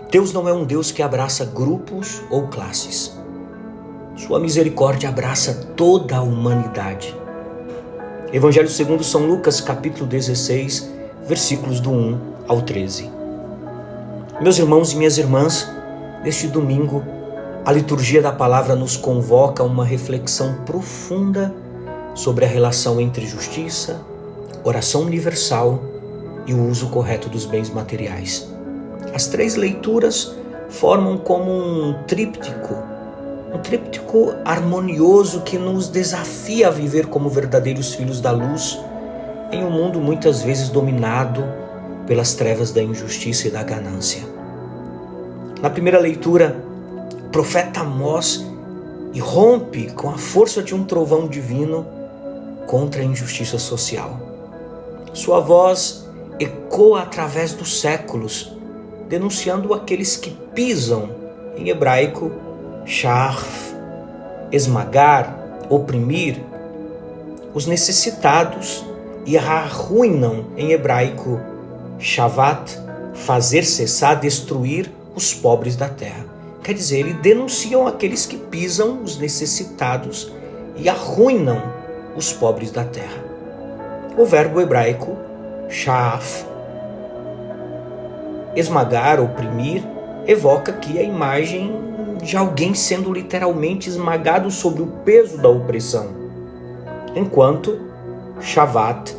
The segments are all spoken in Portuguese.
Deus não é um Deus que abraça grupos ou classes. Sua misericórdia abraça toda a humanidade. Evangelho segundo São Lucas, capítulo 16, versículos do 1 ao 13. Meus irmãos e minhas irmãs, neste domingo, a liturgia da palavra nos convoca a uma reflexão profunda sobre a relação entre justiça, oração universal e o uso correto dos bens materiais. As três leituras formam como um tríptico harmonioso que nos desafia a viver como verdadeiros filhos da luz em um mundo muitas vezes dominado pelas trevas da injustiça e da ganância. Na primeira leitura, o profeta Amós irrompe com a força de um trovão divino contra a injustiça social. Sua voz ecoa através dos séculos, denunciando aqueles que pisam, em hebraico, sharf, esmagar, oprimir, os necessitados, e arruinam, em hebraico, shavat, fazer cessar, destruir os pobres da terra. Quer dizer, eles denunciam aqueles que pisam os necessitados e arruinam os pobres da terra. O verbo hebraico, shaf, esmagar, oprimir, evoca aqui a imagem de alguém sendo literalmente esmagado sob o peso da opressão. Enquanto shavat,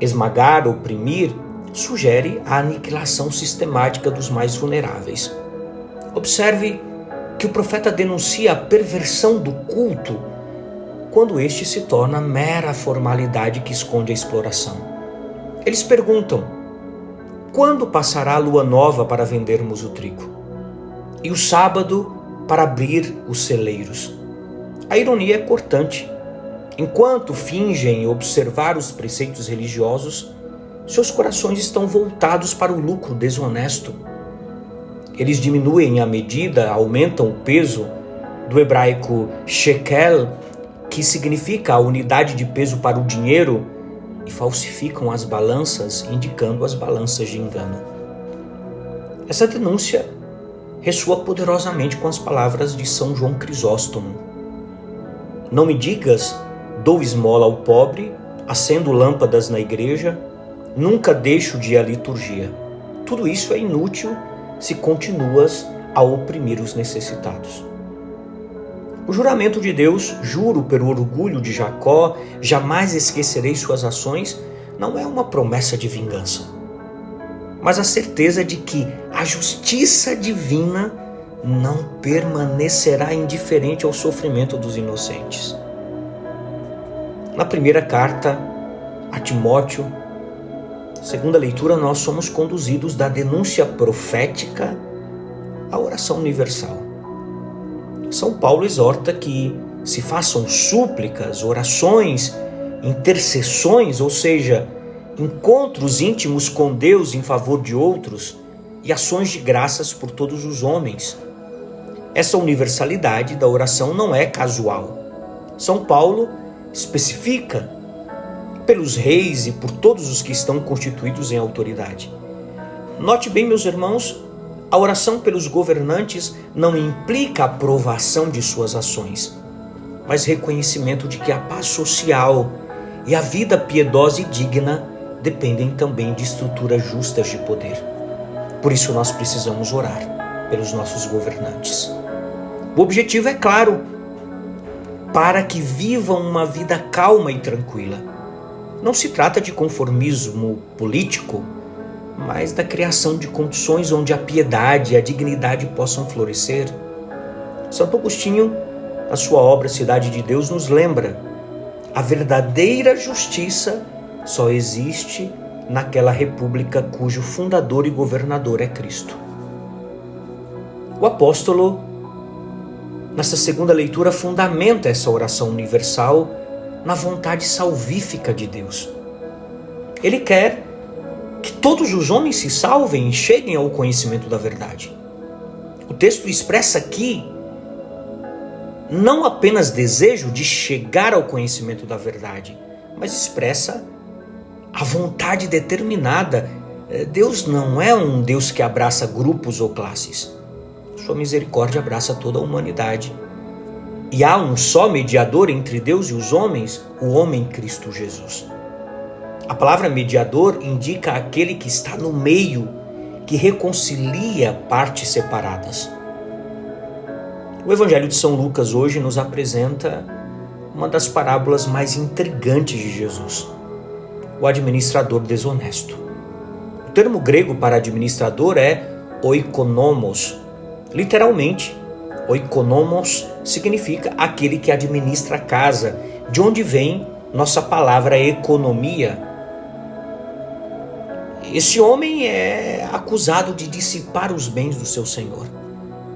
esmagar, oprimir, sugere a aniquilação sistemática dos mais vulneráveis. Observe que o profeta denuncia a perversão do culto quando este se torna mera formalidade que esconde a exploração. Eles perguntam: quando passará a lua nova para vendermos o trigo? E o sábado para abrir os celeiros? A ironia é cortante. Enquanto fingem observar os preceitos religiosos, seus corações estão voltados para o lucro desonesto. Eles diminuem a medida, aumentam o peso do hebraico shekel, que significa a unidade de peso para o dinheiro, e falsificam as balanças, indicando as balanças de engano. Essa denúncia ressoa poderosamente com as palavras de São João Crisóstomo. Não me digas, dou esmola ao pobre, acendo lâmpadas na igreja, nunca deixo de ir à liturgia. Tudo isso é inútil se continuas a oprimir os necessitados. O juramento de Deus, juro pelo orgulho de Jacó, jamais esquecerei suas ações, não é uma promessa de vingança, mas a certeza de que a justiça divina não permanecerá indiferente ao sofrimento dos inocentes. Na primeira carta a Timóteo, segunda leitura, nós somos conduzidos da denúncia profética à oração universal. São Paulo exorta que se façam súplicas, orações, intercessões, ou seja, encontros íntimos com Deus em favor de outros e ações de graças por todos os homens. Essa universalidade da oração não é casual. São Paulo especifica pelos reis e por todos os que estão constituídos em autoridade. Note bem, meus irmãos, a oração pelos governantes não implica a aprovação de suas ações, mas reconhecimento de que a paz social e a vida piedosa e digna dependem também de estruturas justas de poder. Por isso nós precisamos orar pelos nossos governantes. O objetivo é claro: para que vivam uma vida calma e tranquila. Não se trata de conformismo político, mas da criação de condições onde a piedade e a dignidade possam florescer. Santo Agostinho, na sua obra Cidade de Deus, nos lembra: a verdadeira justiça só existe naquela república cujo fundador e governador é Cristo. O apóstolo, nessa segunda leitura, fundamenta essa oração universal na vontade salvífica de Deus. Ele quer que todos os homens se salvem e cheguem ao conhecimento da verdade. O texto expressa aqui não apenas desejo de chegar ao conhecimento da verdade, mas expressa a vontade determinada Deus não é um Deus que abraça grupos ou classes. Sua misericórdia abraça toda a humanidade. E há um só mediador entre Deus e os homens, o homem Cristo Jesus. A palavra mediador indica aquele que está no meio, que reconcilia partes separadas. O Evangelho de São Lucas hoje nos apresenta uma das parábolas mais intrigantes de Jesus, o administrador desonesto. O termo grego para administrador é oikonomos. Literalmente, oikonomos significa aquele que administra a casa, de onde vem nossa palavra economia. Esse homem é acusado de dissipar os bens do seu senhor.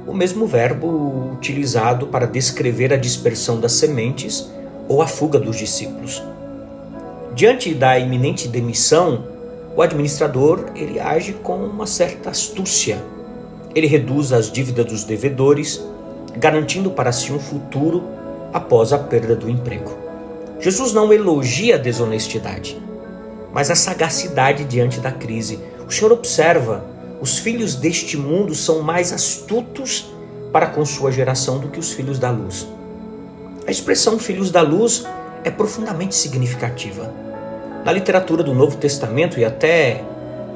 O mesmo verbo utilizado para descrever a dispersão das sementes ou a fuga dos discípulos. Diante da iminente demissão, o administrador ele age com uma certa astúcia. Ele reduz as dívidas dos devedores, garantindo para si um futuro após a perda do emprego. Jesus não elogia a desonestidade, mas a sagacidade diante da crise. O Senhor observa, os filhos deste mundo são mais astutos para com sua geração do que os filhos da luz. A expressão filhos da luz é profundamente significativa. Na literatura do Novo Testamento e até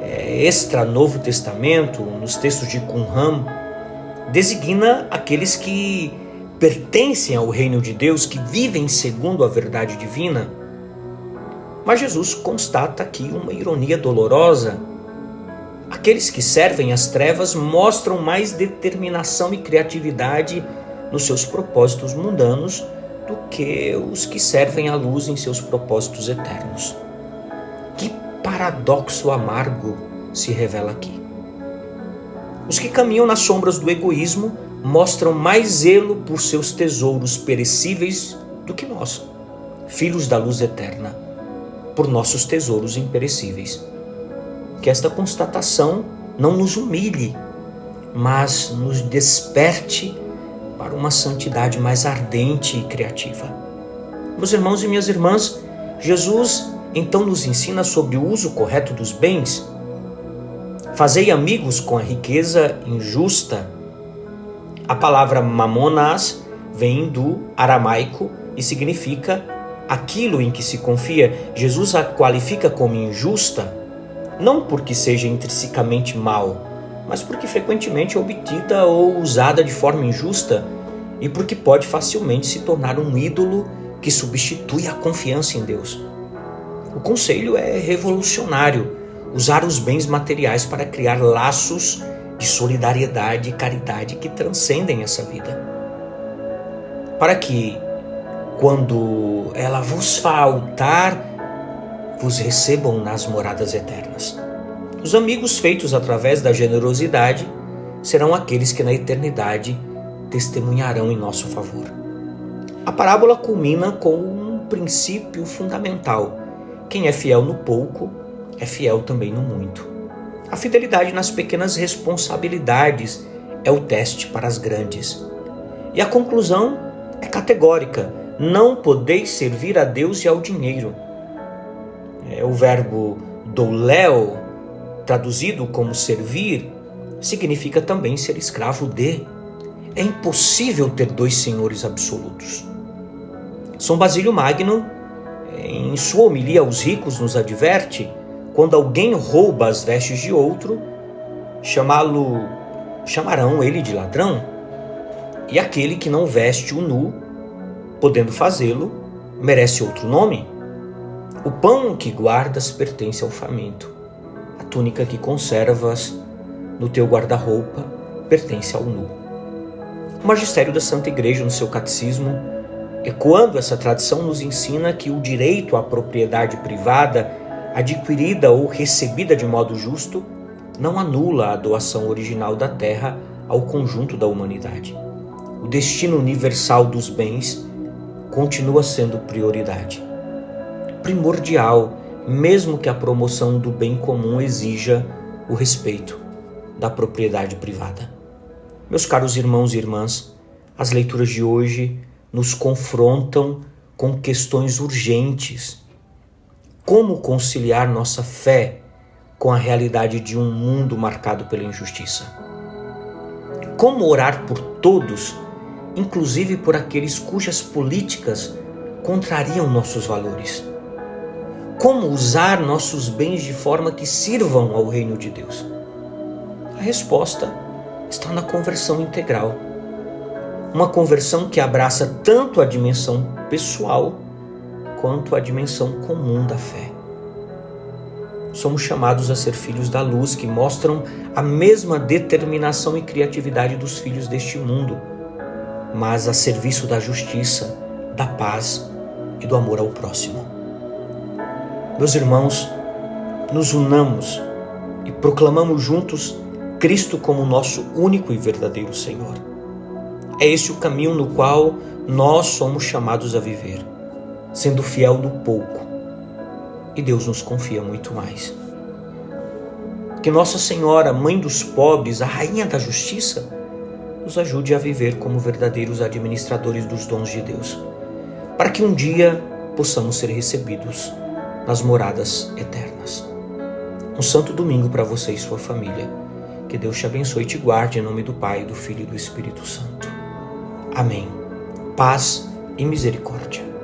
extra-Novo Testamento, nos textos de Qumran, designa aqueles que pertencem ao reino de Deus, que vivem segundo a verdade divina. Mas Jesus constata aqui uma ironia dolorosa. Aqueles que servem às trevas mostram mais determinação e criatividade nos seus propósitos mundanos do que os que servem à luz em seus propósitos eternos. Que paradoxo amargo se revela aqui. Os que caminham nas sombras do egoísmo mostram mais zelo por seus tesouros perecíveis do que nós, filhos da luz eterna, por nossos tesouros imperecíveis. Que esta constatação não nos humilhe, mas nos desperte para uma santidade mais ardente e criativa. Meus irmãos e minhas irmãs, Jesus então nos ensina sobre o uso correto dos bens. Fazei amigos com a riqueza injusta. A palavra mamonas vem do aramaico e significa aquilo em que se confia. Jesus a qualifica como injusta, não porque seja intrinsecamente mal, mas porque frequentemente é obtida ou usada de forma injusta e porque pode facilmente se tornar um ídolo que substitui a confiança em Deus. O conselho é revolucionário, usar os bens materiais para criar laços de solidariedade e caridade que transcendem essa vida. Para que, quando ela vos faltar, vos recebam nas moradas eternas. Os amigos feitos através da generosidade serão aqueles que na eternidade testemunharão em nosso favor. A parábola culmina com um princípio fundamental. Quem é fiel no pouco, é fiel também no muito. A fidelidade nas pequenas responsabilidades é o teste para as grandes. E a conclusão é categórica: não podeis servir a Deus e ao dinheiro. O verbo douleo, traduzido como servir, significa também ser escravo de. É impossível ter dois senhores absolutos. São Basílio Magno, em sua homilia aos ricos, nos adverte: quando alguém rouba as vestes de outro, chamarão ele de ladrão, e aquele que não veste o nu, podendo fazê-lo, merece outro nome. O pão que guardas pertence ao faminto, a túnica que conservas no teu guarda-roupa pertence ao nu. O magistério da Santa Igreja, no seu catecismo, ecoando essa tradição, nos ensina que o direito à propriedade privada, adquirida ou recebida de modo justo, não anula a doação original da terra ao conjunto da humanidade. O destino universal dos bens continua sendo prioridade. Primordial, mesmo que a promoção do bem comum exija o respeito da propriedade privada. Meus caros irmãos e irmãs, as leituras de hoje nos confrontam com questões urgentes. Como conciliar nossa fé com a realidade de um mundo marcado pela injustiça? Como orar por todos, inclusive por aqueles cujas políticas contrariam nossos valores? Como usar nossos bens de forma que sirvam ao reino de Deus? A resposta está na conversão integral. Uma conversão que abraça tanto a dimensão pessoal quanto a dimensão comum da fé. Somos chamados a ser filhos da luz, que mostram a mesma determinação e criatividade dos filhos deste mundo, mas a serviço da justiça, da paz e do amor ao próximo. Meus irmãos, nos unamos e proclamamos juntos Cristo como nosso único e verdadeiro Senhor. É esse o caminho no qual nós somos chamados a viver, sendo fiel no pouco, e Deus nos confia muito mais. Que Nossa Senhora, Mãe dos pobres, a Rainha da Justiça, nos ajude a viver como verdadeiros administradores dos dons de Deus, para que um dia possamos ser recebidos nas moradas eternas. Um santo domingo para você e sua família. Que Deus te abençoe e te guarde, em nome do Pai, do Filho e do Espírito Santo. Amém. Paz e misericórdia.